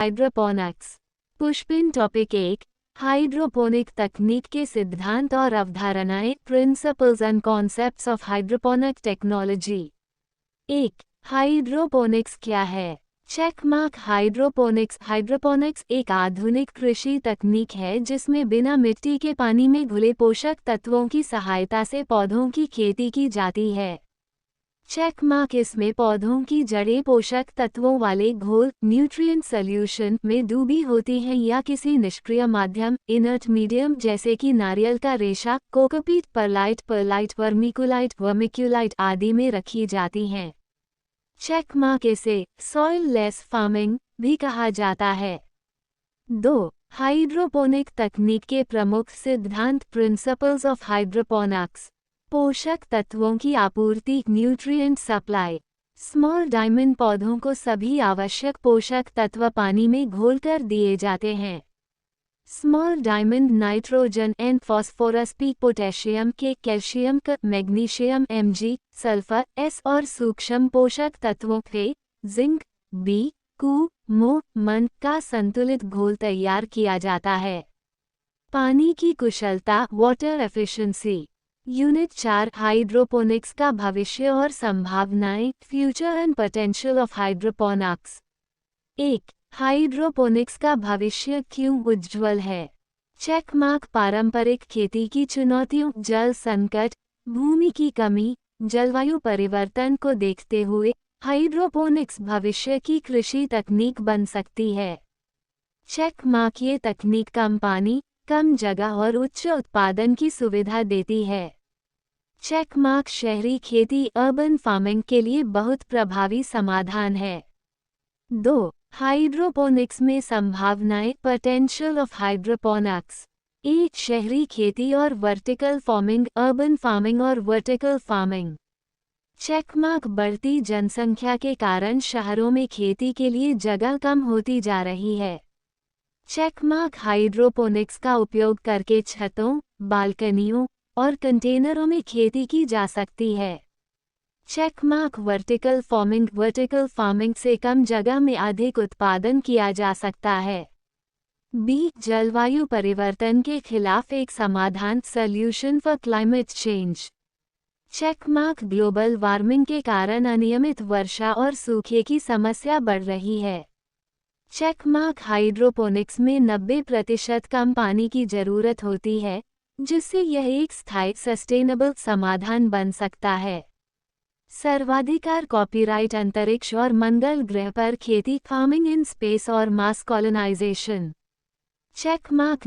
Hydroponics. पुष्पिन topic 1। Hydroponic तकनीक के सिद्धांत और अवधारणाएं, principles and concepts of hydroponic technology. 1। Hydroponics क्या है? Check mark. हाइड्रोपोनिक्स एक आधुनिक कृषि तकनीक है जिसमें बिना मिट्टी के पानी में घुले पोषक तत्वों की सहायता से पौधों की खेती की जाती है। Check mark. इसमें पौधों की जड़ें पोषक तत्वों वाले घोल न्यूट्रिएंट सॉल्यूशन में डूबी होती हैं या किसी निष्क्रिय माध्यम इनर्ट मीडियम जैसे कि नारियल का रेशा, कोकोपीट, परलाइट, वर्मिक्यूलाइट आदि में रखी जाती हैं। Check mark. इसे सॉइल लेस फार्मिंग भी कहा जाता है। 2। हाइड्रोपोनिक तकनीक के प्रमुख सिद्धांत, प्रिंसिपल्स ऑफ हाइड्रोपोनिक्स। पोषक तत्वों की आपूर्ति, न्यूट्रिएंट सप्लाई। स्मॉल डायमंड पौधों को सभी आवश्यक पोषक तत्व पानी में घोलकर दिए जाते हैं। Small diamond nitrogen N, phosphorus P, potassium K, calcium क, मैग्नीशियम Mg, सल्फर S और सूक्ष्म पोषक तत्वों के जिंक B, Cu, Mo, मन का संतुलित घोल तैयार किया जाता है। पानी की कुशलता, वाटर एफिशिएंसी। यूनिट 4। हाइड्रोपोनिक्स का भविष्य और संभावनाएं, future and potential of hydroponics. 1। Hydroponics का भविष्य क्यों उज्ज्वल है? Check mark. पारंपरिक खेती की चुनौतियों, जल संकट, भूमि की कमी, जलवायु परिवर्तन को देखते हुए हाइड्रोपोनिक्स भविष्य की कृषि तकनीक बन सकती है। Check mark. ये तकनीक कम पानी, कम जगह और उच्च उत्पादन की सुविधा देती है। Check mark. शहरी खेती अर्बन फार्मिंग के लिए बहुत प्रभावी समाधान है। 2। हाइड्रोपोनिक्स में संभावनाएं, पोटेंशियल ऑफ हाइड्रोपोनिक्स। 1। शहरी खेती और वर्टिकल फार्मिंग, अर्बन फार्मिंग और वर्टिकल फार्मिंग। Check mark. बढ़ती जनसंख्या के कारण शहरों में खेती के लिए जगह कम होती जा रही है। Check mark. हाइड्रोपोनिक्स का उपयोग करके छतों, बालकनियों और कंटेनरों में खेती की जा सकती है। Check mark. वर्टिकल फार्मिंग से कम जगह में अधिक उत्पादन किया जा सकता है। बी। जलवायु परिवर्तन के खिलाफ एक समाधान, solution for climate change. Check mark. Global warming के कारण अनियमित वर्षा और सूखे की समस्या बढ़ रही है। Check mark. हाइड्रोपोनिक्स में 90% कम पानी की जरूरत होती है, जिससे यह एक स्थायी सस्टेनेबल समाधान बन सकता है। सर्वाधिकार कॉपीराइट, अंतरिक्ष और मंगल ग्रह पर खेती, फार्मिंग इन स्पेस और mass colonisation. Check mark.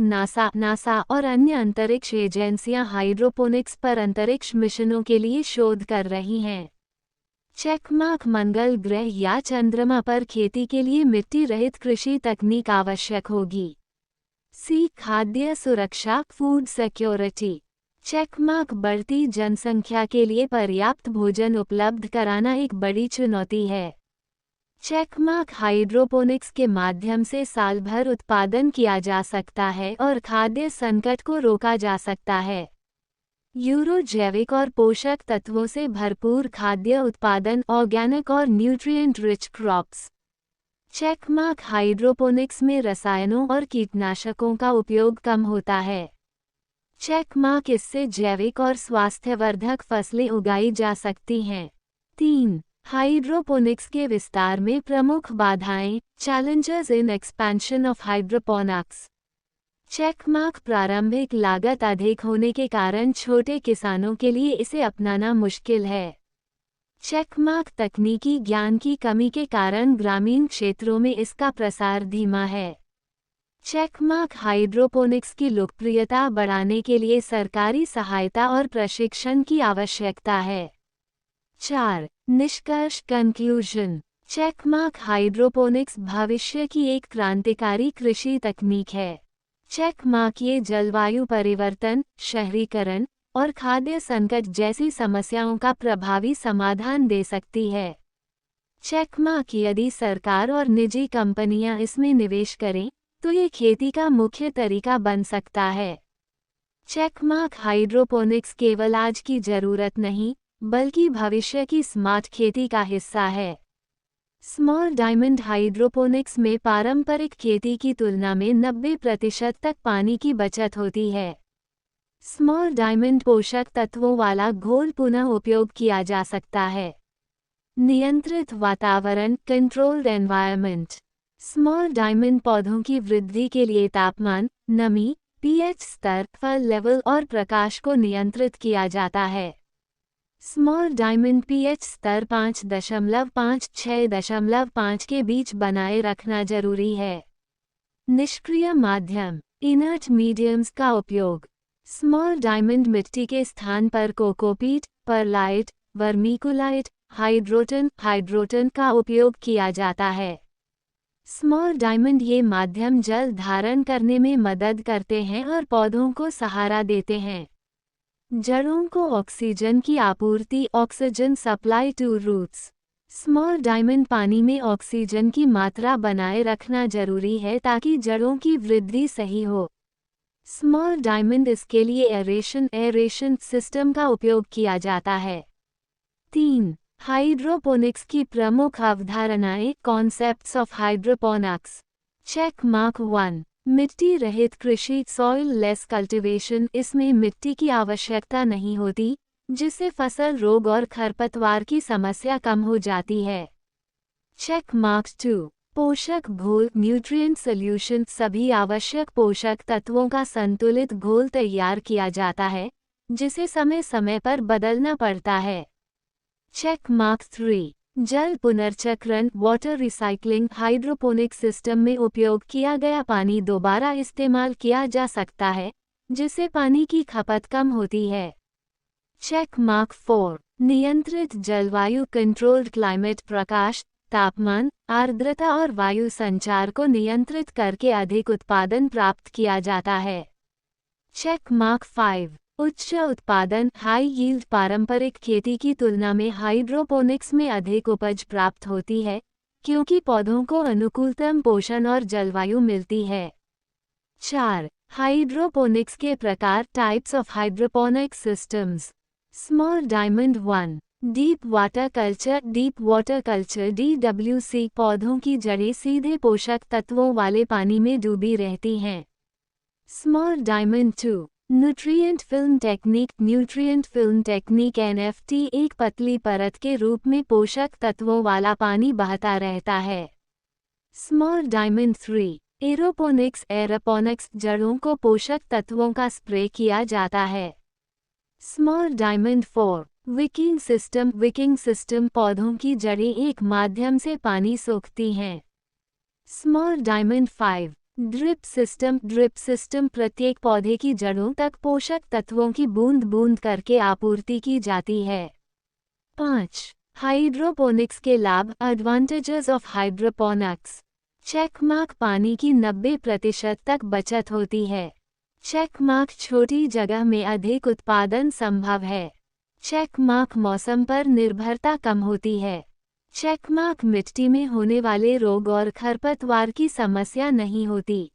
NASA और अन्य अंतरिक्ष एजेंसियां हाइड्रोपोनिक्स पर अंतरिक्ष मिशनों के लिए शोध कर रही हैं। Check mark. मंगल ग्रह या चंद्रमा पर खेती के लिए मिट्टी रहित कृषि तकनीक आवश्यक होगी। सी। खाद्य सुरक्षा, फूड सिक्योरिटी। Check mark. बढ़ती जनसंख्या के लिए पर्याप्त भोजन उपलब्ध कराना एक बड़ी चुनौती है। Check mark. हाइड्रोपोनिक्स के माध्यम से साल भर उत्पादन किया जा सकता है और खाद्य संकट को रोका जा सकता है। जैविक और पोषक तत्वों से भरपूर खाद्य उत्पादन, ऑर्गेनिक और nutrient rich crops. Check mark. Hydroponics में रसायनों और कीटनाशकों का उपयोग कम होता है। Check mark. इससे जैविक और स्वास्थ्यवर्धक फसलें उगाई जा सकती हैं। 3। हाइड्रोपोनिक्स के विस्तार में प्रमुख बाधाएं, challenges in expansion of hydroponics. Check mark. प्रारंभिक लागत अधिक होने के कारण छोटे किसानों के लिए इसे अपनाना मुश्किल है। Check mark. तकनीकी ज्ञान की कमी के कारण ग्रामीण क्षेत्रों में इसका प्रसार धीमा है। Check mark. हाइड्रोपोनिक्स की लोकप्रियता बढ़ाने के लिए सरकारी सहायता और प्रशिक्षण की आवश्यकता है। 4। निष्कर्ष, कंक्लूजन। Check mark. हाइड्रोपोनिक्स भविष्य की एक क्रांतिकारी कृषि तकनीक है। Check mark. ये जलवायु परिवर्तन, शहरीकरण और खाद्य संकट जैसी समस्याओं का प्रभावी समाधान दे सकती है। Check mark. यदि सरकार और निजी कंपनियां इसमें निवेश करें तो ये खेती का मुख्य तरीका बन सकता है। Check mark. हाइड्रोपोनिक्स केवल आज की जरूरत नहीं, बल्कि भविष्य की स्मार्ट खेती का हिस्सा है। स्मॉल डायमंड हाइड्रोपोनिक्स में पारंपरिक खेती की तुलना में 90% तक पानी की बचत होती है। स्मॉल डायमंड पोषक तत्वों वाला घोल पुनः उपयोग किया जा सकता है। नियंत्रित वातावरण, कंट्रोल्ड एनवायरनमेंट। स्मॉल डायमंड पौधों की वृद्धि के लिए तापमान, नमी, पीएच स्तर, फल लेवल और प्रकाश को नियंत्रित किया जाता है। स्मॉल डायमंड पीएच स्तर 5.5-6.5 के बीच बनाए रखना जरूरी है। निष्क्रिय माध्यम, इनर्ट मीडियम्स का उपयोग। स्मॉल डायमंड मिट्टी के स्थान पर कोकोपीट, परलाइट, वर्मीकुलाइट, हाइड्रोटन का उपयोग किया जाता है। स्मॉल डायमंड ये माध्यम जल धारण करने में मदद करते हैं और पौधों को सहारा देते हैं। जड़ों को ऑक्सीजन की आपूर्ति, oxygen supply to roots. Small diamond पानी में ऑक्सीजन की मात्रा बनाए रखना जरूरी है ताकि जड़ों की वृद्धि सही हो। स्मॉल डायमंड इसके लिए एरेशन सिस्टम का उपयोग किया जाता है। 3. हाइड्रोपोनिक्स की प्रमुख अवधारणाएं, concepts of hydroponics. Check mark 1. मिट्टी रहित कृषि, सॉइल लेस कल्टीवेशन। इसमें मिट्टी की आवश्यकता नहीं होती, जिससे फसल रोग और खरपतवार की समस्या कम हो जाती है। Check mark 2. पोषक घोल, न्यूट्रिएंट सॉल्यूशन। सभी आवश्यक पोषक तत्वों का संतुलित घोल तैयार किया जाता है, जिसे समय समय पर बदलना पड़ता है। Check mark 3. जल पुनर्चक्रण, वाटर रिसाइकलिंग। हाइड्रोपोनिक सिस्टम में उपयोग किया गया पानी दोबारा इस्तेमाल किया जा सकता है, जिससे पानी की खपत कम होती है। Check mark 4. नियंत्रित जलवायु, कंट्रोल्ड क्लाइमेट। प्रकाश, तापमान, आर्द्रता और वायु संचार को नियंत्रित करके अधिक उत्पादन प्राप्त किया जाता है। Check mark 5. उच्च उत्पादन, हाई यील्ड। पारंपरिक खेती की तुलना में हाइड्रोपोनिक्स में अधिक उपज प्राप्त होती है, क्योंकि पौधों को अनुकूलतम पोषण और जलवायु मिलती है। 4. हाइड्रोपोनिक्स के प्रकार, types of hydroponic systems. Small diamond 1. Deep water culture. Deep water culture DWC। पौधों की जड़ें सीधे पोषक तत्वों वाले पानी में डूबी रहती हैं। Small diamond 2. Nutrient film technique. Nutrient film technique NFT। एक पतली परत के रूप में पोषक तत्वों वाला पानी बहता रहता है। Small diamond 3. एरोपोनिक्स। एरोपोनिक्स। जड़ों को पोषक तत्वों का स्प्रे किया जाता है। Small diamond 4. Viking system. Viking system. पौधों की जड़ें एक माध्यम से पानी सोखती हैं। Small diamond 5. Drip system. Drip system. प्रत्येक पौधे की जड़ों तक पोषक तत्वों की बूंद बूंद करके आपूर्ति की जाती है। 5. हाइड्रोपोनिक्स के लाभ, advantages of hydroponics. Check mark. पानी की 90% तक बचत होती है। Check mark. छोटी जगह में अधिक उत्पादन संभव है। Check mark. मौसम पर निर्भरता कम होती है। Check mark. मिट्टी में होने वाले रोग और खरपतवार की समस्या नहीं होती।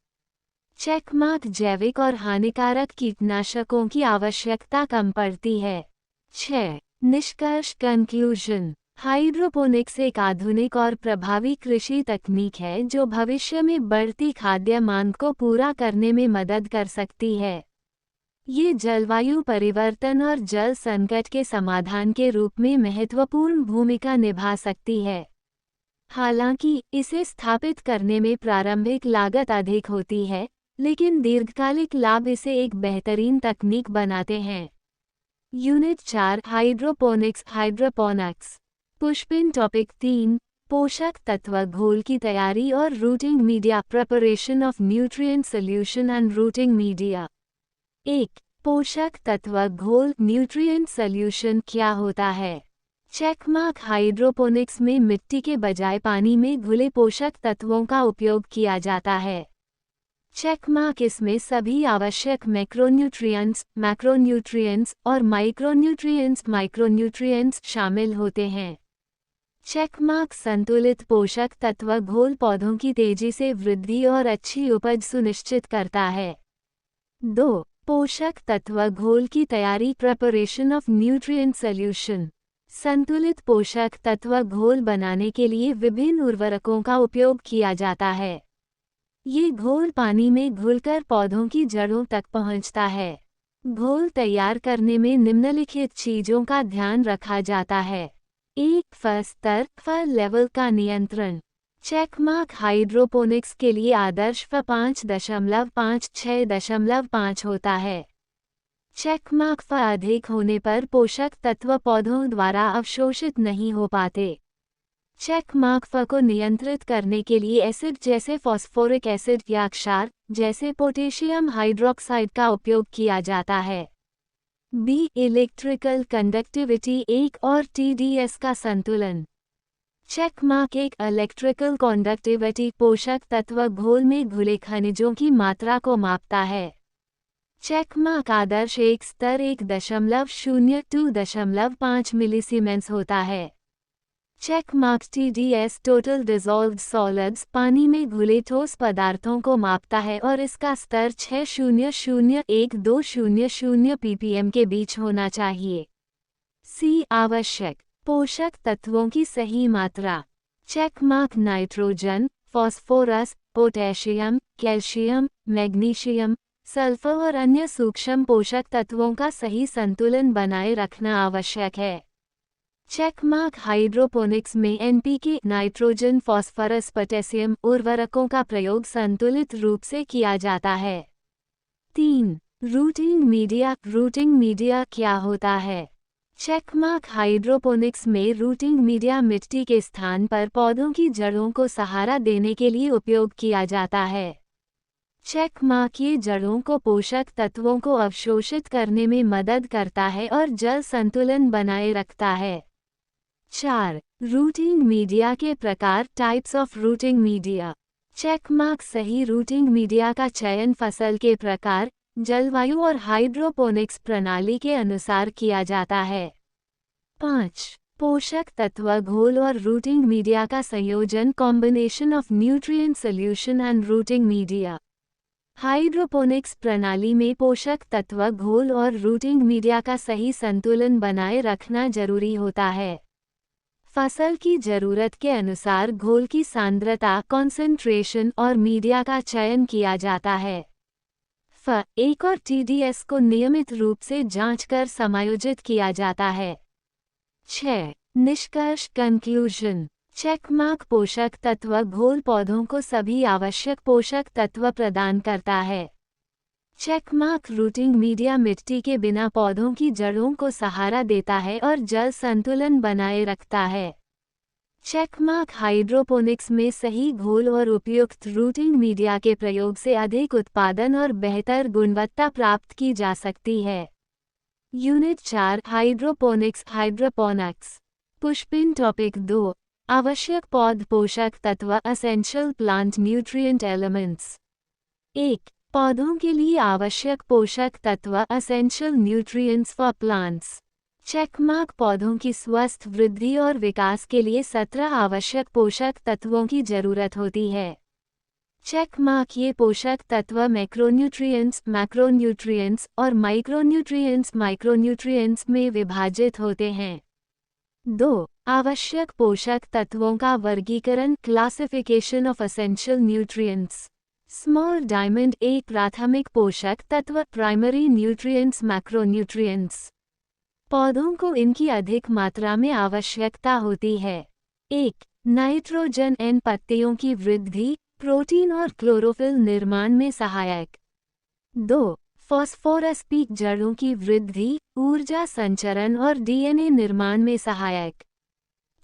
Check mark. जैविक और हानिकारक कीटनाशकों की आवश्यकता कम पड़ती है। 6. निष्कर्ष, कंक्लूजन। हाइड्रोपोनिक्स एक आधुनिक और प्रभावी कृषि तकनीक है जो भविष्य में बढ़ती खाद्य मांग को पूरा करने में मदद कर सकती है। ये जलवायु परिवर्तन और जल संकट के समाधान के रूप में महत्वपूर्ण भूमिका निभा सकती है। हालांकि इसे स्थापित करने में प्रारंभिक लागत अधिक होती है, लेकिन दीर्घकालिक लाभ इसे एक बेहतरीन तकनीक बनाते हैं। Unit 4, hydroponics. हाइड्रोपोनिक्स पुष्पिन। टॉपिक 3, पोषक तत्व घोल की तैयारी और routing media. Preparation of nutrient solution and routing media. 1. पोषक तत्व घोल, न्यूट्रिएंट सॉल्यूशन क्या होता है? Check mark. हाइड्रोपोनिक्स में मिट्टी के बजाय पानी में घुले पोषक तत्वों का उपयोग किया जाता है। Check mark. इसमें सभी आवश्यक मैक्रोन्यूट्रिएंट्स और माइक्रोन्यूट्रिएंट्स शामिल होते हैं। Check mark. संतुलित पोषक तत्व घोल पौधों की तेजी से वृद्धि और अच्छी उपज सुनिश्चित करता है। 2. पोषक तत्व घोल की तैयारी। Preparation of nutrient solution. संतुलित पोषक तत्व घोल बनाने के लिए विभिन्न उर्वरकों का उपयोग किया जाता है। ये घोल पानी में घुलकर पौधों की जड़ों तक पहुंचता है। घोल तैयार करने में निम्नलिखित चीजों का ध्यान रखा जाता है। 1 स्तर लेवल का नियंत्रण। चेकमार्क हाइड्रोपोनिक्स के लिए आदर्श 5.5-6.5 होता है। चेकमार्क अधिक होने पर पोषक तत्व पौधों द्वारा अवशोषित नहीं हो पाते। चेकमार्क को नियंत्रित करने के लिए एसिड जैसे फास्फोरिक एसिड या क्षार जैसे पोटेशियम हाइड्रोक्साइड का उपयोग किया जाता है। बी इलेक्ट्रिकल कंडक्टिविटी 1 और TDS का संतुलन। चेकमार्क एक इलेक्ट्रिकल कंडक्टिविटी पोषक तत्व घोल में घुले खनिजों की मात्रा को मापता है। चेकमार्क आदर्श एक स्तर 1.0-2.5 मिलीसीमेंस होता है। Checkmark TDS total dissolved solids पानी में घुले ठोस पदार्थों को मापता है और इसका स्तर 600-1-200 ppm के बीच होना चाहिए। सी आवश्यक पोषक तत्वों की सही मात्रा। Checkmark nitrogen, phosphorus, potassium, calcium, magnesium, sulphur और अन्य सूक्ष्म पोषक तत्वों का सही संतुलन बनाए रखना आवश्यक है। चेकमार्क हाइड्रोपोनिक्स में NPK नाइट्रोजन, फास्फोरस, पोटेशियम उर्वरकों का प्रयोग संतुलित रूप से किया जाता है। 3 रूटिंग मीडिया। रूटिंग मीडिया क्या होता है? चेकमार्क हाइड्रोपोनिक्स में रूटिंग मीडिया मिट्टी के स्थान पर पौधों की जड़ों को सहारा देने के लिए उपयोग किया जाता है। चेकमार्क ये जड़ों को पोषक तत्वों को अवशोषित करने में मदद करता है और जल संतुलन बनाए रखता है। 4 रूटिंग मीडिया के प्रकार। Types of routing media. Checkmark सही रूटिंग मीडिया का चयन फसल के प्रकार, जलवायु और हाइड्रोपोनिक्स प्रणाली के अनुसार किया जाता है। 5 पोषक तत्व घोल और रूटिंग मीडिया का संयोजन। Combination of nutrient solution and routing media. Hydroponics प्रणाली में पोषक तत्व घोल और रूटिंग मीडिया का सही संतुलन बनाए रखना जरूरी होता है। फसल की जरूरत के अनुसार घोल की सांद्रता, कॉन्सेंट्रेशन और मीडिया का चयन किया जाता है। 1 और TDS को नियमित रूप से जांचकर समायोजित किया जाता है। 6 निष्कर्ष कंक्लूजन। चेकमार्क पोषक तत्व घोल पौधों को सभी आवश्यक पोषक तत्व प्रदान करता है। चेकमार्क रूटिंग मीडिया मिट्टी के बिना पौधों की जड़ों को सहारा देता है और जल संतुलन बनाए रखता है। चेकमार्क हाइड्रोपोनिक्स में सही घोल और उपयुक्त रूटिंग मीडिया के प्रयोग से अधिक उत्पादन और बेहतर गुणवत्ता प्राप्त की जा सकती है। Unit 4 hydroponics. हाइड्रोपोनिक्स पुष्पिन। टॉपिक 2 आवश्यक पौध पोषक तत्व। Essential plant nutrient elements. 1 पौधों के लिए आवश्यक पोषक तत्व। Essential nutrients for plants. Checkmark पौधों की स्वस्थ वृद्धि और विकास के लिए 17 आवश्यक पोषक तत्वों की जरूरत होती है। चेकमार्क ये पोषक तत्व मैक्रोन्यूट्रिएंट्स, मैक्रोन्यूट्रिएंट्स और माइक्रोन्यूट्रिएंट्स में विभाजित होते हैं। 2 आवश्यक पोषक तत्वों का वर्गीकरण। Classification of essential nutrients. Small diamond. एक प्राथमिक पोषक तत्व। Primary nutrients, macronutrients. पौधों को इनकी अधिक मात्रा में आवश्यकता होती है। 1 नाइट्रोजन N पत्तियों की वृद्धि, प्रोटीन और क्लोरोफिल निर्माण में सहायक। 2 फास्फोरस P जड़ों की वृद्धि, ऊर्जा संचरण और DNA निर्माण में सहायक।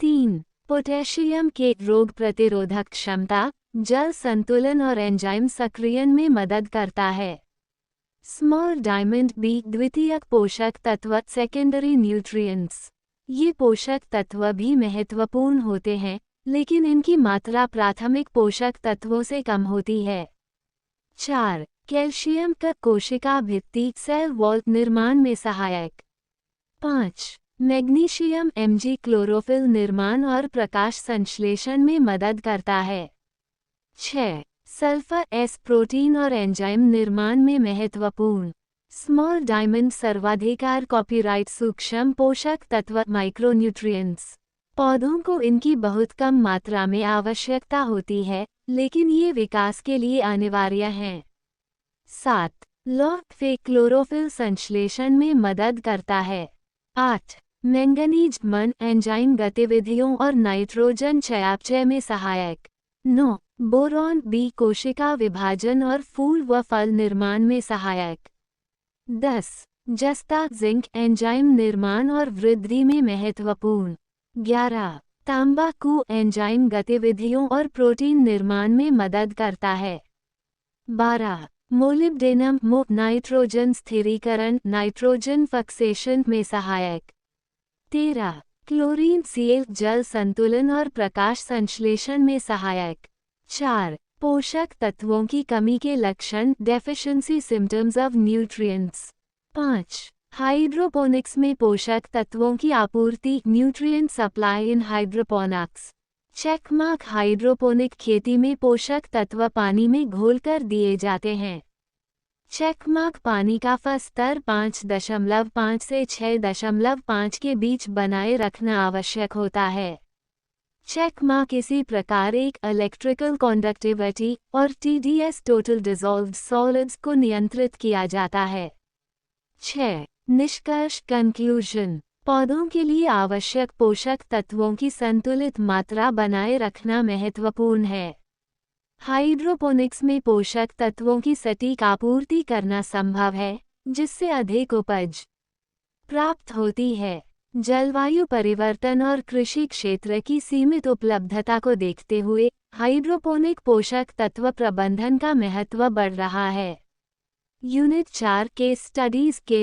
3 पोटेशियम के रोग प्रतिरोधक क्षमता, जल संतुलन और एंजाइम सक्रियन में मदद करता है। स्मॉल डायमंड B द्वितीयक पोषक तत्व। Secondary nutrients. ये पोषक तत्व भी महत्वपूर्ण होते हैं, लेकिन इनकी मात्रा प्राथमिक पोषक तत्वों से कम होती है। 4 कैल्शियम का कोशिका भित्ति, सेल वॉल निर्माण में सहायक। 5 मैग्नीशियम Mg क्लोरोफिल निर्माण और प्रकाश संश्लेषण में मदद करता है। 6 सल्फर S प्रोटीन और एंजाइम निर्माण में महत्वपूर्ण। स्मॉल डायमंड सर्वाधिकार कॉपीराइट सूक्ष्म पोषक तत्व माइक्रोन्यूट्रिएंट्स। पौधों को इनकी बहुत कम मात्रा में आवश्यकता होती है, लेकिन ये विकास के लिए अनिवार्य हैं। 7. लॉ फे क्लोरोफिल संश्लेषण में मदद करता है। 8. मैंगनीज मन एंजाइम गतिविधियों और नाइट्रोजन चयापचय में सहायक। 9. बोरॉन बी कोशिका विभाजन और फूल व फल निर्माण में सहायक। 10. जस्ता जिंक एंजाइम निर्माण और वृद्धि में महत्वपूर्ण। 11. तांबाकू एंजाइम गतिविधियों और प्रोटीन निर्माण में मदद करता है। 12. मोलिब्डेनम नाइट्रोजन स्थिरीकरण नाइट्रोजन फिक्सेशन में सहायक। 13. क्लोरीन सीएल जल संतुलन और प्रकाश संश्लेषण में सहायक। 4. पोषक तत्वों की कमी के लक्षण deficiency symptoms of nutrients. 5. Hydroponics में पोषक तत्वों की आपूर्ति nutrient supply in hydroponics. Checkmark hydroponic खेती में पोषक तत्व पानी में घोलकर दिए जाते हैं। चेकमार्क पानी का स्तर 5.5 से 6.5 के बीच बनाए रखना आवश्यक होता है। चेकमार्क इसी प्रकार एक इलेक्ट्रिकल कंडक्टिविटी और TDS टोटल डिसॉल्व्ड सॉलिड्स को नियंत्रित किया जाता है। 6. निष्कर्ष कंक्लूजन। पौधों के लिए आवश्यक पोषक तत्वों की संतुलित मात्रा बनाए रखना महत्वपूर्ण है। हाइड्रोपोनिक्स में पोषक तत्वों की सटीक आपूर्ति करना संभव है, जिससे अधिक उपज प्राप्त होती है। जलवायु परिवर्तन और कृषि क्षेत्र की सीमित उपलब्धता को देखते हुए हाइड्रोपोनिक पोषक तत्व प्रबंधन का महत्व बढ़ रहा है। Unit 4 case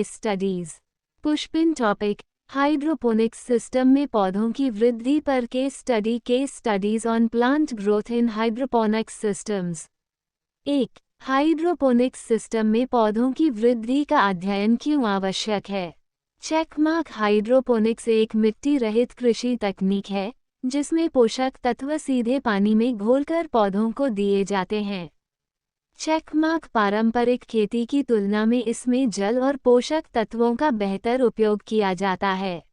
studies. पुष्पिन टॉपिक हाइड्रोपोनिक्स सिस्टम में पौधों की वृद्धि पर case studies on plant growth in hydroponics systems. 1. हाइड्रोपोनिक्स सिस्टम में पौधों की वृद्धि का अध्ययन क्यों आवश्यक है। चेकमार्क हाइड्रोपोनिक्स एक मिट्टी रहित कृषि तकनीक है, जिसमें पोषक तत्व सीधे पानी में घोलकर पौधों को दिए जाते हैं। चेकमार्क पारंपरिक खेती की तुलना में इसमें जल और पोषक तत्वों का बेहतर उपयोग किया जाता है।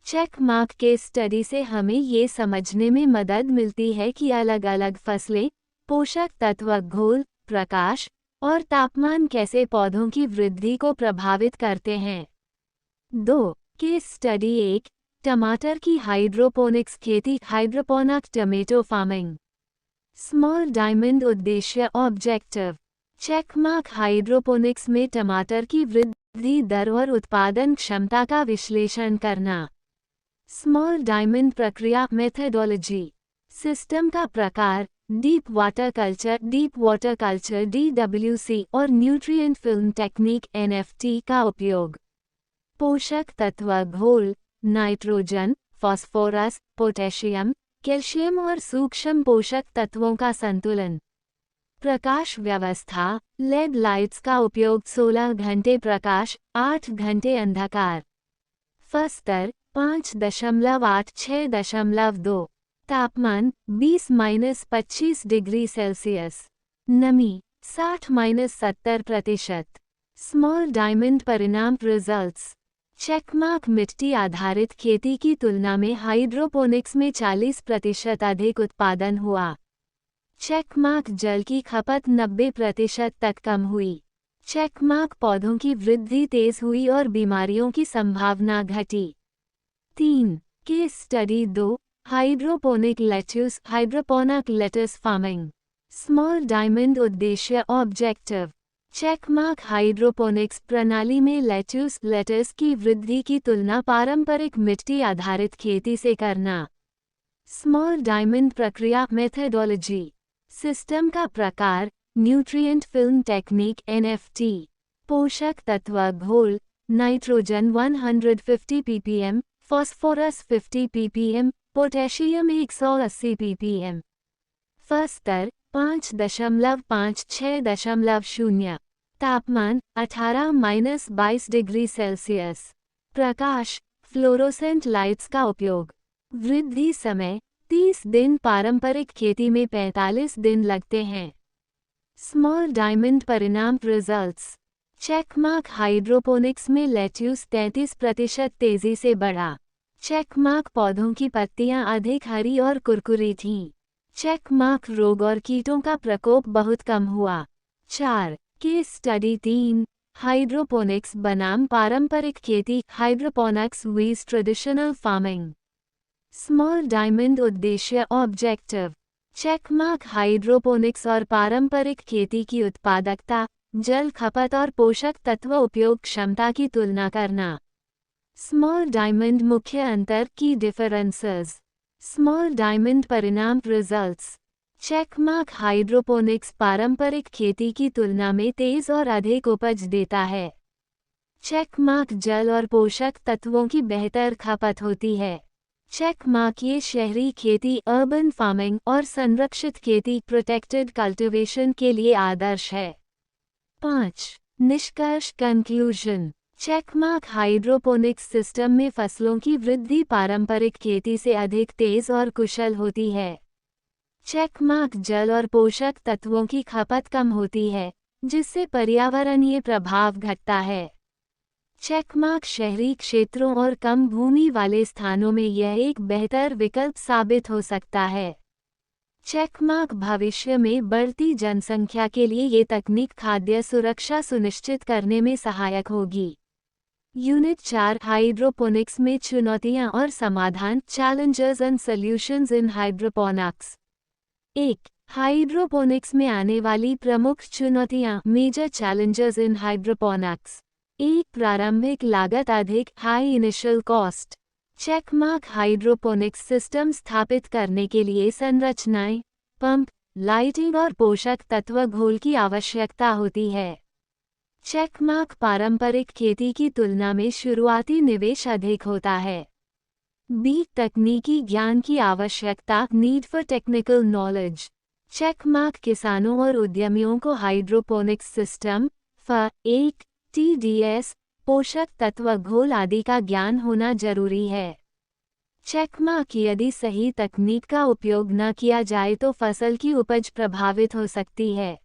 चेकमार्क के स्टडी से हमें ये समझने में मदद मिलती है कि अलग अलग फसलें, पोषक तत्व घोल, प्रकाश और तापमान कैसे पौधों की वृद्धि को प्रभावित करते हैं। 2. Case study 1. टमाटर की हाइड्रोपोनिक्स खेती hydroponic tomato farming. Small diamond उद्देश्य ऑब्जेक्टिव। चेकमार्क हाइड्रोपोनिक्स में टमाटर की वृद्धि दर और उत्पादन क्षमता का विश्लेषण करना। स्मॉल डायमंड प्रक्रिया मेथडोलॉजी। सिस्टम का प्रकार डीप वाटर कल्चर DWC और न्यूट्रिएंट फिल्म टेक्निक NFT का उपयोग। पोषक तत्व घोल नाइट्रोजन, फास्फोरस, पोटेशियम, कैल्शियम और सूक्ष्म पोषक तत्वों का संतुलन। प्रकाश व्यवस्था लेड लाइट्स का उपयोग 16 घंटे प्रकाश 8 घंटे अंधकार। स्तर 5.8-6.2। तापमान 20-25 डिग्री सेल्सियस। नमी 60-70%। स्मॉल डायमंड परिणाम रिजल्ट्स। चेकमार्क मिट्टी आधारित खेती की तुलना में हाइड्रोपोनिक्स में 40% अधिक उत्पादन हुआ। चेकमार्क जल की खपत 90% तक कम हुई। चेकमार्क पौधों की वृद्धि तेज हुई और बीमारियों की संभावना घटी। 3. Case study 2. Hydroponic lettuce farming. Small diamond उद्देश्य ऑब्जेक्टिव। चेकमार्क हाइड्रोपोनिक्स प्रणाली में लेट्यूस की वृद्धि की तुलना पारंपरिक मिट्टी आधारित खेती से करना। स्मॉल डायमंड प्रक्रिया मेथडोलॉजी। सिस्टम का प्रकार न्यूट्रिएंट फिल्म टेक्निक NFT। पोषक तत्व घोल nitrogen 150 ppm, phosphorus 50 ppm, potassium 180 ppm। स्तर 5.5-6.0। तापमान 18-22 डिग्री सेल्सियस। प्रकाश फ्लोरोसेंट लाइट्स का उपयोग। वृद्धि समय 30 दिन पारंपरिक खेती में 45 दिन लगते हैं। स्मॉल डायमंड परिणाम रिजल्ट्स। चेक मार्क हाइड्रोपोनिक्स में लेट्यूस 33% तेजी से बढ़ा। चेक मार्क पौधों की पत्तियां अधिक हरी और कुरकुरी थीं। चेक मार्क रोग और कीटों का प्रकोप बहुत कम हुआ। 4. Case study 3. हाइड्रोपोनिक्स बनाम पारंपरिक खेती। हाइड्रोपोनिक्स वीज ट्रेडिशनल फार्मिंग। स्मॉल डायमंड उद्देश्य ऑब्जेक्टिव। चेक मार्क हाइड्रोपोनिक्स और पारंपरिक खेती की उत्पादकता, जल खपत और पोषक तत्व उपयोग क्षमता की तुलना करना। स्मॉल डायमंड मुख्य अंतर की डिफरेंसेस। स्मॉल डायमंड परिणाम रिजल्ट्स। चेक मार्क हाइड्रोपोनिक्स पारंपरिक खेती की तुलना में तेज और अधिक उपज देता है। चेक मार्क जल और पोषक तत्वों की बेहतर खपत होती है। चेक मार्क ये शहरी खेती अर्बन फार्मिंग और संरक्षित खेती प्रोटेक्टेड कल्टीवेशन के लिए आदर्श है। 5. निष्कर्ष conclusion. Check mark hydroponics system में फसलों की वृद्धि पारंपरिक खेती से अधिक तेज और कुशल होती है। चेक मार्क जल और पोषक तत्वों की खपत कम होती है, जिससे पर्यावरणीय प्रभाव घटता है। चेक मार्क शहरी क्षेत्रों और कम भूमि वाले स्थानों में यह एक बेहतर विकल्प साबित हो सकता है। चेक मार्क भविष्य में बढ़ती जनसंख्या के लिए ये तकनीक खाद्य सुरक्षा सुनिश्चित करने में सहायक होगी। यूनिट 4 हाइड्रोपोनिक्स में चुनौतियां और समाधान। Challenges and solutions in hydroponics. 1. Hydroponics में आने वाली प्रमुख चुनौतियां। Major challenges in hydroponics. 1. प्रारंभिक लागत अधिक, high initial cost. Check mark hydroponics system स्थापित करने के लिए संरचनाएं, पंप, लाइटिंग और पोषक तत्व घोल की आवश्यकता होती है। चेक मार्क पारंपरिक खेती की तुलना में शुरुआती निवेश अधिक होता है। बी. तकनीकी ज्ञान की आवश्यकता। Need for technical knowledge. Check mark किसानों और उद्यमियों को हाइड्रोपोनिक्स सिस्टम, एक TDS, पोषक तत्व घोल आदि का ज्ञान होना जरूरी है। चेक मार्क यदि सही तकनीक का उपयोग न किया जाए तो फसल की उपज प्रभावित हो सकती है।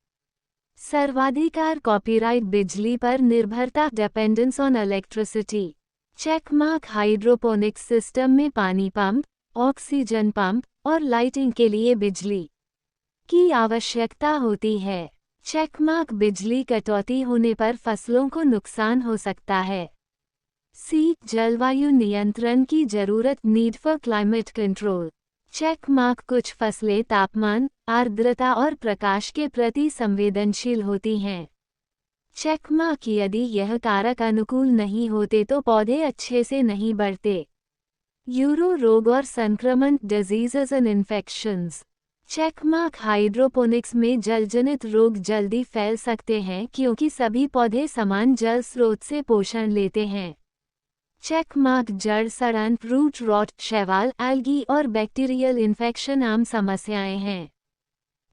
सर्वाधिकार कॉपीराइट बिजली पर निर्भरता। Dependence on electricity. Check mark hydroponics system में पानी पंप, ऑक्सीजन पंप और लाइटिंग के लिए बिजली की आवश्यकता होती है। चेक मार्क बिजली कटौती होने पर फसलों को नुकसान हो सकता है। सी. जलवायु नियंत्रण की जरूरत। Need for climate control. Check mark कुछ फसलें तापमान, आर्द्रता और प्रकाश के प्रति संवेदनशील होती हैं। चेक मार्क यदि यह कारक अनुकूल नहीं होते तो पौधे अच्छे से नहीं बढ़ते। यूरो रोग और संक्रमण। Diseases and infections. Check mark hydroponics में जलजनित रोग जल्दी फैल सकते हैं क्योंकि सभी पौधे समान जल स्रोत से पोषण लेते हैं। चेक मार्क जड़ सड़न, रूट रॉट, शैवाल, एल्गी और बैक्टीरियल इन्फेक्शन आम समस्याएं हैं।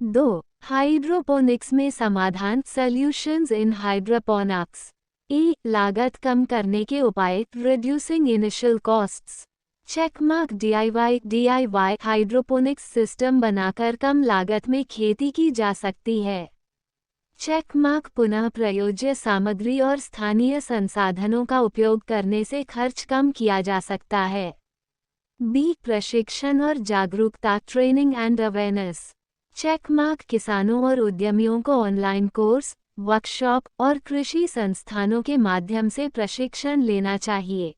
2. हाइड्रोपोनिक्स में समाधान। Solutions in hydroponics. ए. लागत कम करने के उपाय। Reducing initial costs. Check mark DIY hydroponics system बनाकर कम लागत में खेती की जा सकती है। चेक मार्क पुनः प्रयोज्य सामग्री और स्थानीय संसाधनों का उपयोग करने से खर्च कम किया जा सकता है। बी. प्रशिक्षण और जागरूकता। Training and awareness. Check mark किसानों और उद्यमियों को ऑनलाइन कोर्स, वर्कशॉप और कृषि संस्थानों के माध्यम से प्रशिक्षण लेना चाहिए।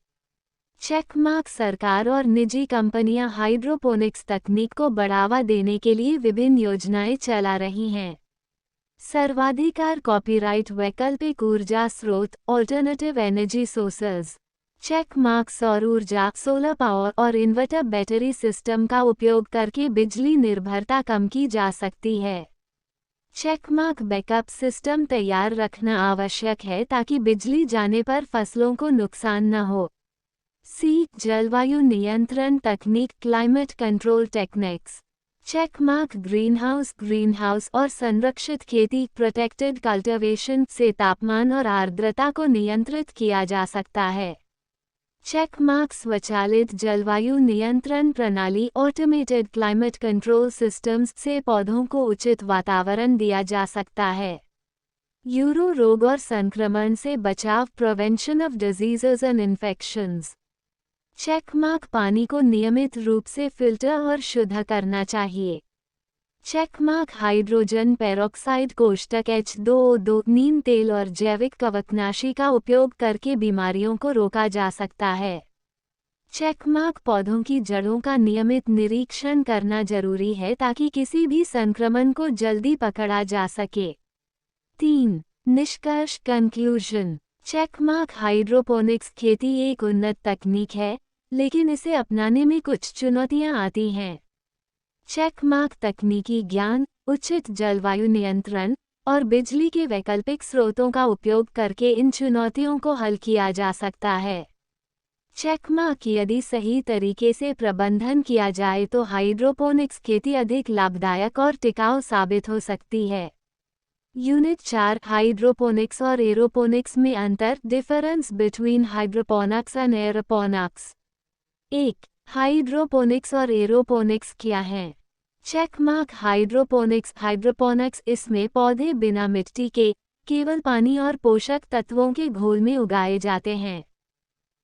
चेक मार्क सरकार और निजी कंपनियां हाइड्रोपोनिक्स तकनीक को बढ़ावा देने के लिए विभिन्न योजनाएं चला रही हैं। सर्वाधिकार कॉपीराइट। वैकल्पिक ऊर्जा स्रोत। Alternative energy sources. Check mark सौर ऊर्जा, सोलर पावर और इन्वर्टर बैटरी सिस्टम का उपयोग करके बिजली निर्भरता कम की जा सकती है। चेक मार्क बैकअप सिस्टम तैयार रखना आवश्यक है ताकि बिजली जाने पर फसलों को नुकसान न हो। सी. जलवायु नियंत्रण तकनीक। Climate control techniques. Check mark greenhouse और संरक्षित खेती प्रोटेक्टेड कल्टीवेशन से तापमान और आर्द्रता को नियंत्रित किया जा सकता है। चेक मार्क स्वचालित जलवायु नियंत्रण प्रणाली ऑटोमेटेड क्लाइमेट कंट्रोल सिस्टम्स से पौधों को उचित वातावरण दिया जा सकता है। यूरो रोग और संक्रमण से बचाव, prevention of diseases and infections. Check mark पानी को नियमित रूप से फिल्टर और शुद्ध करना चाहिए। चेक मार्क हाइड्रोजन पेरोक्साइड कोष्ठक H2O2 नीम तेल और जैविक कवकनाशी का उपयोग करके बीमारियों को रोका जा सकता है। चेक मार्क पौधों की जड़ों का नियमित निरीक्षण करना जरूरी है ताकि किसी भी संक्रमण को जल्दी पकड़ा जा सके। 3. निष्कर्ष कंक्लूजन। चेक मार्क हाइड्रोपोनिक्स खेती एक उन्नत तकनीक है, लेकिन इसे अपनाने में कुछ चुनौतियां आती हैं। चेक मार्क तकनीकी ज्ञान, उचित जलवायु नियंत्रण और बिजली के वैकल्पिक स्रोतों का उपयोग करके इन चुनौतियों को हल किया जा सकता है। चेक मार्क यदि सही तरीके से प्रबंधन किया जाए तो हाइड्रोपोनिक्स खेती अधिक लाभदायक और टिकाऊ साबित हो सकती है। यूनिट 4 हाइड्रोपोनिक्स और एरोपोनिक्स में अंतर, difference between hydroponics and aeroponics. 1. Hydroponics और एरोपोनिक्स क्या हैं? चेक मार्क हाइड्रोपोनिक्स इसमें पौधे बिना मिट्टी के केवल पानी और पोषक तत्वों के घोल में उगाए जाते हैं।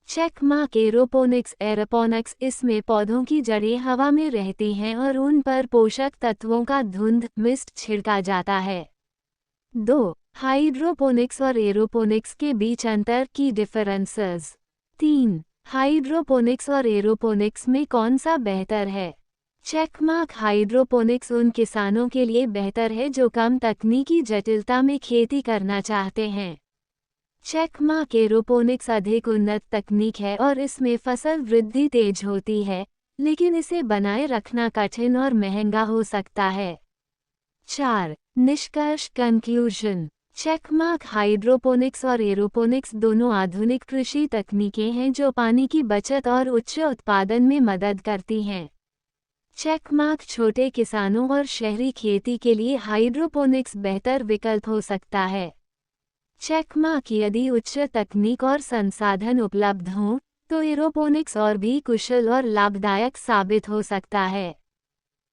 चेक मार्क एरोपोनिक्स इसमें पौधों की जड़ें हवा में रहती हैं और उन पर पोषक तत्वों का धुंध मिस्ट छिड़का जाता है। 2. हाइड्रोपोनिक्स और एरोपोनिक्स के बीच अंतर की डिफरेंसेस। 3. हाइड्रोपोनिक्स और एरोपोनिक्स में कौन सा बेहतर है? चेक मार्क हाइड्रोपोनिक्स उन किसानों के लिए बेहतर है जो कम तकनीकी जटिलता में खेती करना चाहते हैं। चेक मार्क एरोपोनिक्स अधिक उन्नत तकनीक है और इसमें फसल वृद्धि तेज होती है, लेकिन इसे बनाए रखना कठिन और महंगा हो सकता है। 4. निष्कर्ष कंक्लूजन। चेक मार्क हाइड्रोपोनिक्स और एरोपोनिक्स दोनों आधुनिक कृषि तकनीकें हैं जो पानी की बचत और उच्च उत्पादन में मदद करती हैं। चेक मार्क छोटे किसानों और शहरी खेती के लिए हाइड्रोपोनिक्स बेहतर विकल्प हो सकता है। चेक मार्क यदि उच्च तकनीक और संसाधन उपलब्ध हों, तो एरोपोनिक्स और भी कुशल और लाभदायक साबित हो सकता है।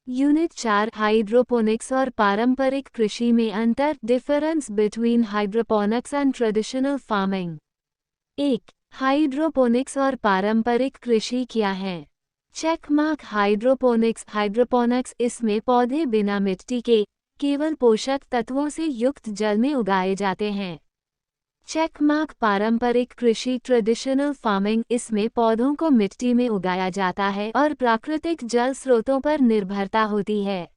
यूनिट 4 हाइड्रोपोनिक्स और पारंपरिक कृषि में अंतर, difference between hydroponics and traditional farming. 1. Hydroponics और पारंपरिक कृषि क्या है? चेक मार्क हाइड्रोपोनिक्स इसमें पौधे बिना मिट्टी के केवल पोषक तत्वों से युक्त जल में उगाए जाते हैं। चेक मार्क पारंपरिक कृषि ट्रेडिशनल फार्मिंग इसमें पौधों को मिट्टी में उगाया जाता है और प्राकृतिक जल स्रोतों पर निर्भरता होती है।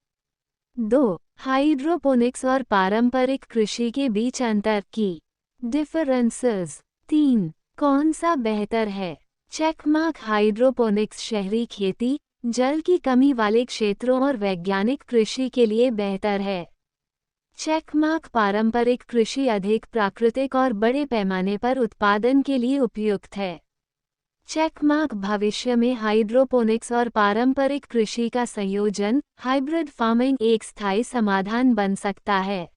2. हाइड्रोपोनिक्स और पारंपरिक कृषि के बीच अंतर की डिफरेंसेस। 3. कौन सा बेहतर है? चेक मार्क हाइड्रोपोनिक्स शहरी खेती, जल की कमी वाले क्षेत्रों और वैज्ञानिक कृषि के लिए बेहतर है। चेक मार्क पारंपरिक कृषि अधिक प्राकृतिक और बड़े पैमाने पर उत्पादन के लिए उपयुक्त है। चेक मार्क भविष्य में हाइड्रोपोनिक्स और पारंपरिक कृषि का संयोजन, हाइब्रिड फार्मिंग एक स्थायी समाधान बन सकता है।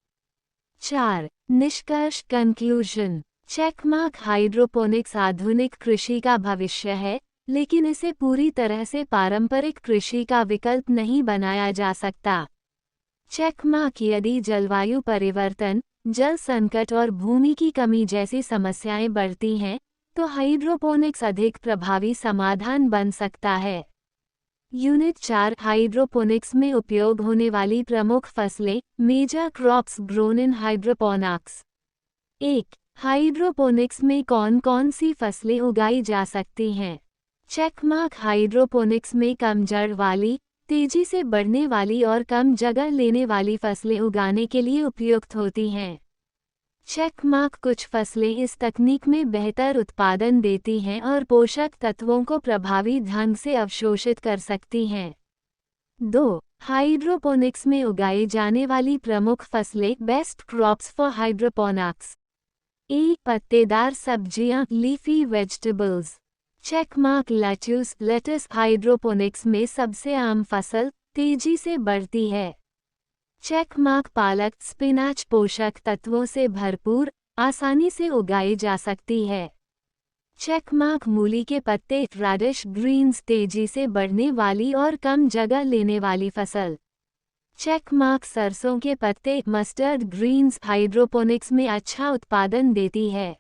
4. निष्कर्ष कंक्लूजन। चेक मार्क हाइड्रोपोनिक्स आधुनिक कृषि का भविष्य है, लेकिन इसे पूरी तरह से पारंपरिक कृषि का विकल्प नहीं बनाया जा सकता। चेक मार्क यदि जलवायु परिवर्तन, जल संकट और भूमि की कमी जैसी समस्याएं बढ़ती हैं, तो हाइड्रोपोनिक्स अधिक प्रभावी समाधान बन सकता है। यूनिट 4 हाइड्रोपोनिक्स में उपयोग होने वाली प्रमुख फसलें, major crops grown in hydroponics. 1. Hydroponics में कौन कौन सी फसलें उगाई जा सकती हैं? चेक मार्क हाइड्रोपोनिक्स में कम जड़ वाली, तेजी से बढ़ने वाली और कम जगह लेने वाली फसलें उगाने के लिए उपयुक्त होती हैं। चेक मार्क कुछ फसलें इस तकनीक में बेहतर उत्पादन देती हैं और पोषक तत्वों को प्रभावी ढंग से अवशोषित कर सकती हैं। 2. हाइड्रोपोनिक्स में उगाई जाने वाली प्रमुख फसलें, best crops for hydroponics. A. पत्तेदार सब्जियां, leafy vegetables. Check mark lettuce hydroponics में सबसे आम फसल, तेजी से बढ़ती है। चेक मार्क पालक, स्पिनाच पोषक तत्वों से भरपूर, आसानी से उगाई जा सकती है। चेक मार्क मूली के पत्ते, रेडिश ग्रीन्स तेजी से बढ़ने वाली और कम जगह लेने वाली फसल। Check mark. सरसों के पत्ते मस्टर्ड ग्रीन्स हाइड्रोपोनिक्स में अच्छा उत्पादन देती है।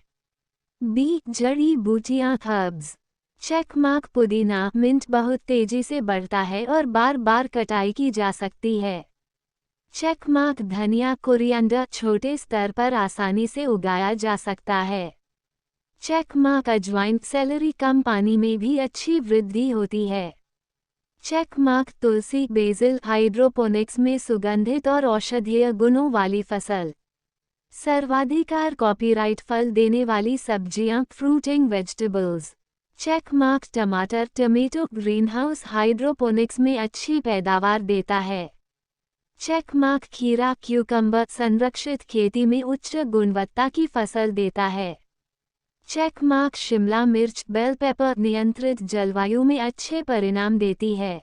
बी जड़ी बूटियां हर्ब्स। Check mark. पुदीना मिंट बहुत तेजी से बढ़ता है और बार बार कटाई की जा सकती है। Check mark. धनिया कोरिएंडर छोटे स्तर पर आसानी से उगाया जा सकता है। Check mark. अजवाइन सेलरी कम पानी में भी अच्छी वृद्धि होती है। Check mark. तुलसी बेसिल हाइड्रोपोनिक्स में सुगंधित और औषधीय गुणों वाली फसल। सर्वाधिकार कॉपीराइट फल देने वाली सब्जियां फ्रूटिंग वेजिटेबल्स। Check mark. टमाटर टमेटो ग्रीनहाउस हाइड्रोपोनिक्स में अच्छी पैदावार देता है। Check mark. खीरा क्यूकम्बर संरक्षित खेती में उच्च गुणवत्ता की फसल देता है। Check mark. शिमला मिर्च बेल पेपर नियंत्रित जलवायु में अच्छे परिणाम देती है।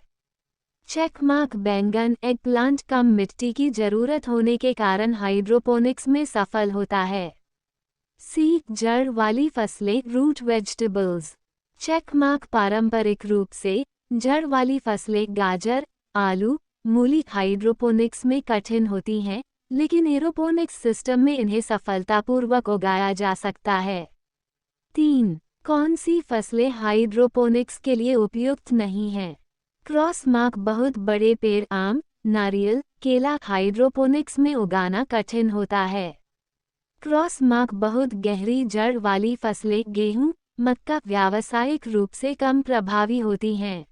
Check mark. बैंगन एगप्लांट कम मिट्टी की जरूरत होने के कारण हाइड्रोपोनिक्स में सफल होता है। सी जड़ वाली फसलें रूट वेजिटेबल्स। Check mark. पारंपरिक रूप से जड़ वाली फसलें गाजर आलू मूली हाइड्रोपोनिक्स में कठिन होती हैं, लेकिन एरोपोनिक्स सिस्टम में इन्हें सफलतापूर्वक उगाया जा सकता है। 3. कौन सी फसलें हाइड्रोपोनिक्स के लिए उपयुक्त नहीं हैं? Cross mark. बहुत बड़े पेड़ आम नारियल केला हाइड्रोपोनिक्स में उगाना कठिन होता है। Cross mark. बहुत गहरी जड़ वाली फसलें गेहूं मक्का व्यावसायिक रूप से कम प्रभावी होती हैं।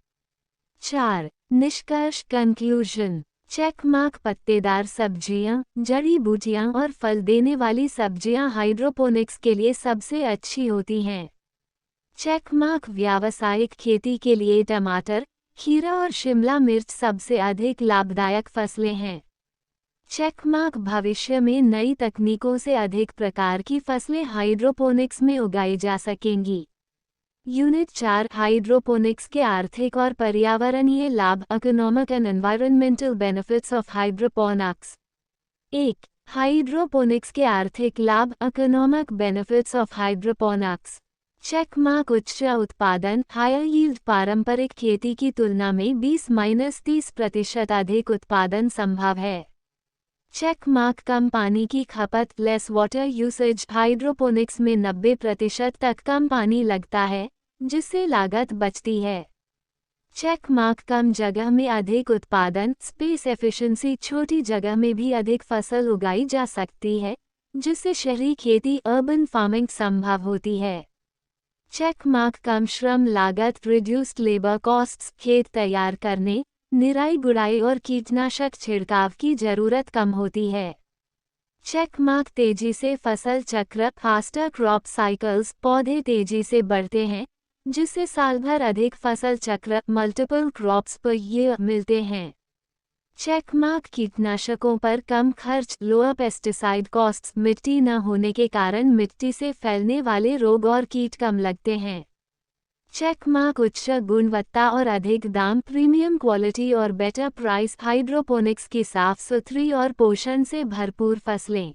4. निष्कर्ष कंक्लूजन। Check mark. पत्तेदार सब्जियां जड़ी बूटियां और फल देने वाली सब्जियां हाइड्रोपोनिक्स के लिए सबसे अच्छी होती हैं। Check mark. व्यावसायिक खेती के लिए टमाटर खीरा और शिमला मिर्च सबसे अधिक लाभदायक फसलें हैं। Check mark. भविष्य में नई तकनीकों से अधिक प्रकार की फसलें हाइड्रोपोनिक्स में उगाई जा सकेंगी। यूनिट 4 हाइड्रोपोनिक्स के आर्थिक और पर्यावरणीय लाभ economic and environmental benefits of hydroponics. 1. Hydroponics के आर्थिक लाभ economic benefits of hydroponics. Check mark. उच्च उत्पादन हायर यील्ड पारंपरिक खेती की तुलना में 20-30% अधिक उत्पादन संभव है। Check mark. कम पानी की खपत लेस वाटर यूसेज हाइड्रोपोनिक्स में 90% तक कम पानी लगता है, जिससे लागत बचती है। Check mark. कम जगह में अधिक उत्पादन स्पेस एफिशिएंसी छोटी जगह में भी अधिक फसल उगाई जा सकती है, जिससे शहरी खेती अर्बन फार्मिंग संभव होती है। Check mark. कम श्रम लागत रिड्यूस्ड लेबर कॉस्ट्स खेत तैयार करने निराई गुड़ाई और कीटनाशक छिड़काव की जरूरत कम होती है। Check mark. तेजी से फसल चक्र फास्टर क्रॉप साइकिल्स पौधे तेजी से बढ़ते हैं, जिससे साल भर अधिक फसल चक्र मल्टीपल क्रॉप्स पर ईयर मिलते हैं। Check mark. कीटनाशकों पर कम खर्च लोअर पेस्टिसाइड कॉस्ट्स मिट्टी न होने के कारण मिट्टी से फैलने वाले रोग और कीट कम लगते हैं। Check mark. उच्च गुणवत्ता और अधिक दाम प्रीमियम क्वालिटी और बेटर प्राइस हाइड्रोपोनिक्स की साफ सुथरी और पोषण से भरपूर फसलें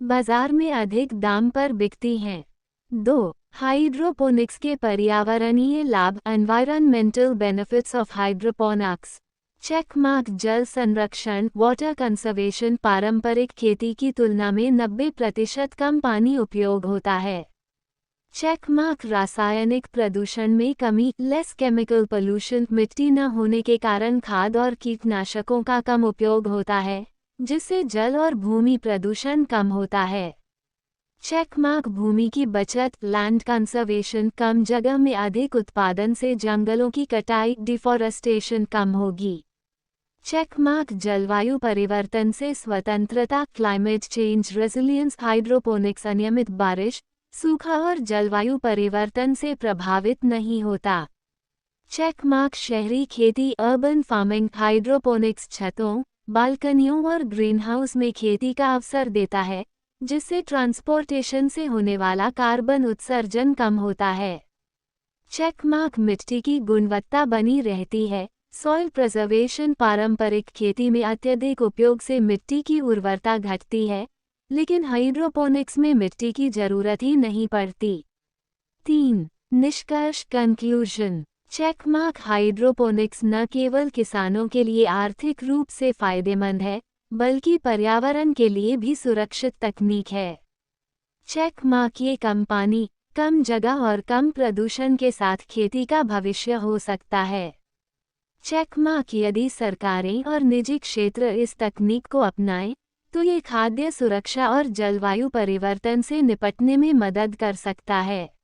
बाजार में अधिक दाम पर बिकती हैं। 2. हाइड्रोपोनिक्स के पर्यावरणीय लाभ environmental benefits of hydroponics. Check mark. जल संरक्षण वाटर कंजर्वेशन पारंपरिक खेती की तुलना में 90% कम पानी उपयोग होता है। Check mark. रासायनिक प्रदूषण में कमी लेस केमिकल पोल्यूशन मिट्टी न होने के कारण खाद और कीटनाशकों का कम उपयोग होता है, जिससे जल और भूमि प्रदूषण कम होता है। Check mark. भूमि की बचत लैंड कंजर्वेशन कम जगह में अधिक उत्पादन से जंगलों की कटाई डिफॉरेस्टेशन कम होगी। Check mark. जलवायु परिवर्तन से स्वतंत्रता क्लाइमेट चेंज रेजिलियंस हाइड्रोपोनिक्स अनियमित बारिश सूखा और जलवायु परिवर्तन से प्रभावित नहीं होता। Check mark. शहरी खेती अर्बन फार्मिंग हाइड्रोपोनिक्स छतों बालकनियों और ग्रीनहाउस में खेती का अवसर देता है, जिससे ट्रांसपोर्टेशन से होने वाला कार्बन उत्सर्जन कम होता है। Check mark. मिट्टी की गुणवत्ता बनी रहती है सॉइल प्रिजर्वेशन पारंपरिक खेती में अत्यधिक उपयोग से मिट्टी की उर्वरता घटती है, लेकिन हाइड्रोपोनिक्स में मिट्टी की जरूरत ही नहीं पड़ती। 3. निष्कर्ष कंक्लूजन। चेकमार्क हाइड्रोपोनिक्स न केवल किसानों के लिए आर्थिक रूप से फायदेमंद है, बल्कि पर्यावरण के लिए भी सुरक्षित तकनीक है। चेकमार्क ये कंपनी कम जगह और कम प्रदूषण के साथ खेती का भविष्य हो सकता है। चेकमार्क यदि सरकारें और निजी क्षेत्र इस तकनीक को अपनाएं, तो ये खाद्य सुरक्षा और जलवायु परिवर्तन से निपटने में मदद कर सकता है।